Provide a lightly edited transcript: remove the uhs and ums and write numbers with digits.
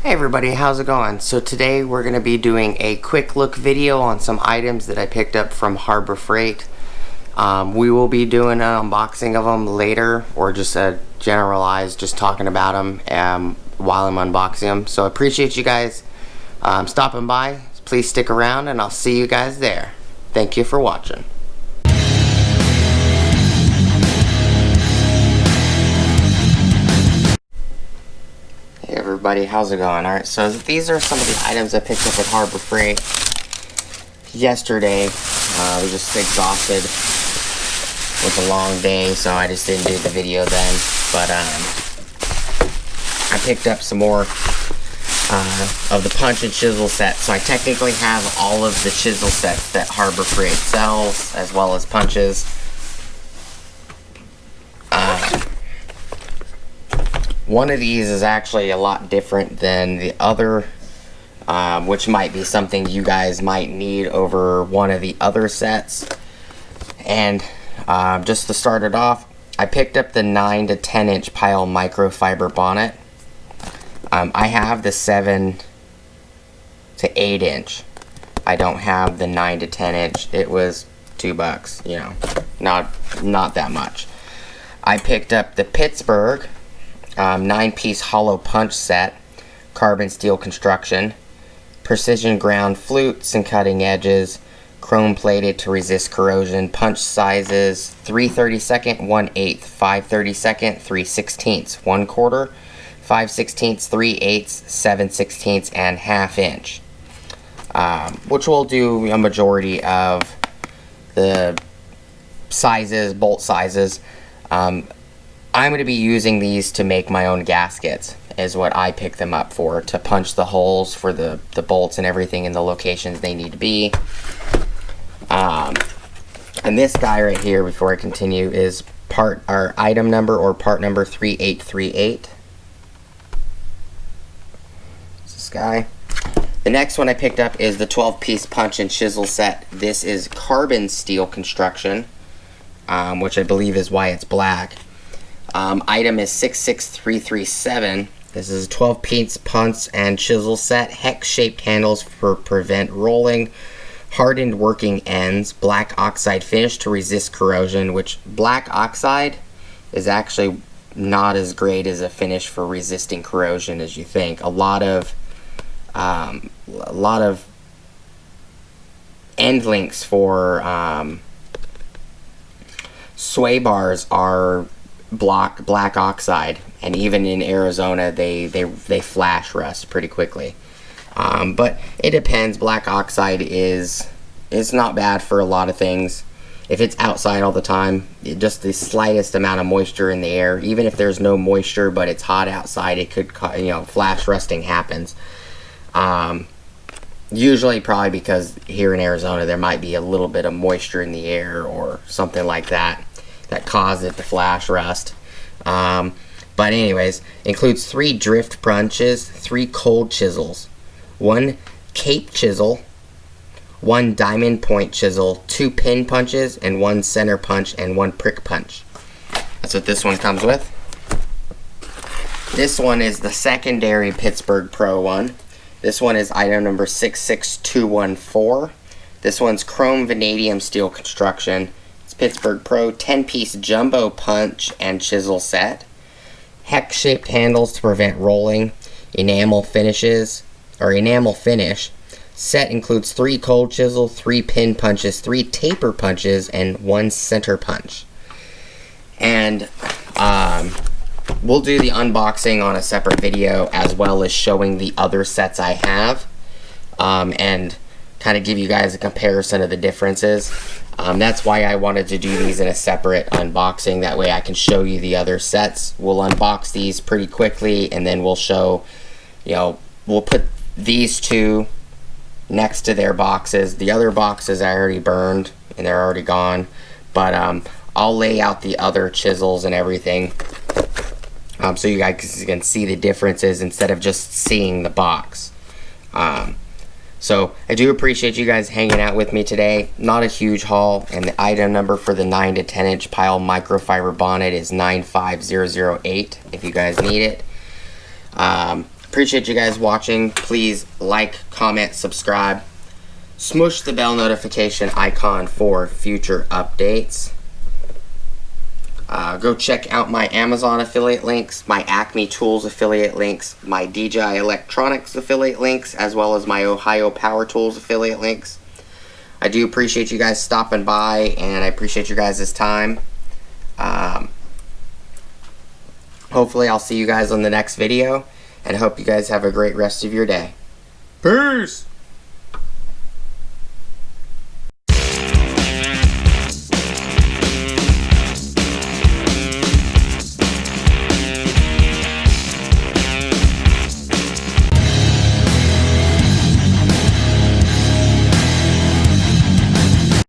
Hey everybody, how's it going? So today we're going to be doing a quick look video on some items that I picked up from Harbor Freight. We will be doing an unboxing of them later, or just a generalized, just talking about them while I'm unboxing them. So I appreciate you guys stopping by. Please stick around and I'll see you guys there. Thank you for watching. Hey everybody, how's it going? Alright, so these are some of the items I picked up at Harbor Freight yesterday. I was just exhausted with a long day, so I just didn't do the video then. But I picked up some more of the punch and chisel set. So I technically have all of the chisel sets that Harbor Freight sells, as well as punches. One of these is actually a lot different than the other, which might be something you guys might need over one of the other sets. And just to start it off, I picked up the 9 to 10 inch pile microfiber bonnet. I have the 7 to 8 inch. I don't have the 9 to 10 inch. It was $2, you know, not that much. I picked up the Pittsburgh 9-piece hollow punch set, carbon steel construction, precision ground flutes and cutting edges, chrome plated to resist corrosion, punch sizes 3/32, 1/8, 5/32, 3/16, 1/4, 5/16, 3/8, 7/16, and 1/2 inch. Which will do a majority of the sizes, bolt sizes. I'm going to be using these to make my own gaskets, is what I pick them up for, to punch the holes for the bolts and everything in the locations they need to be. And this guy right here, before I continue, is item number or part number 3838. This guy. The next one I picked up is the 12-piece punch and chisel set. This is carbon steel construction, which I believe is why it's black. Item is 66337. This is a 12-piece punch and chisel set, hex-shaped handles for prevent rolling, hardened working ends, black oxide finish to resist corrosion, which black oxide is actually not as great as a finish for resisting corrosion as you think. A lot of end links for sway bars are black oxide, and even in Arizona they flash rust pretty quickly. But it depends. Black oxide is not bad for a lot of things. If it's outside all the time, just the slightest amount of moisture in the air, even if there's no moisture but it's hot outside, it could, you know, flash rusting happens. Usually probably because here in Arizona there might be a little bit of moisture in the air or something like that cause it to flash rust. But anyways, includes 3 drift punches, 3 cold chisels, 1 cape chisel, 1 diamond point chisel, 2 pin punches, and 1 center punch and 1 prick punch. That's what this one comes with. This one is the secondary Pittsburgh Pro one. This one is item number 66214. This one's chrome vanadium steel construction. Pittsburgh Pro 10-piece jumbo punch and chisel set, hex-shaped handles to prevent rolling, enamel finish. Set includes 3 cold chisel, 3 pin punches, 3 taper punches, and 1 center punch. And we'll do the unboxing on a separate video, as well as showing the other sets I have, and kind of give you guys a comparison of the differences. That's why I wanted to do these in a separate unboxing. That way I can show you the other sets. We'll unbox these pretty quickly, and then we'll show, you know, we'll put these two next to their boxes. The other boxes I already burned, and they're already gone. But I'll lay out the other chisels and everything, so you guys can see the differences instead of just seeing the box. So I do appreciate you guys hanging out with me today. Not a huge haul, and the item number for the 9 to 10 inch pile microfiber bonnet is 95008 if you guys need it. Appreciate you guys watching. Please like, comment, subscribe. Smush the bell notification icon for future updates. Go check out my Amazon affiliate links, my Acme Tools affiliate links, my DJI Electronics affiliate links, as well as my Ohio Power Tools affiliate links. I do appreciate you guys stopping by, and I appreciate your guys' time. Hopefully I'll see you guys on the next video, and I hope you guys have a great rest of your day. Peace!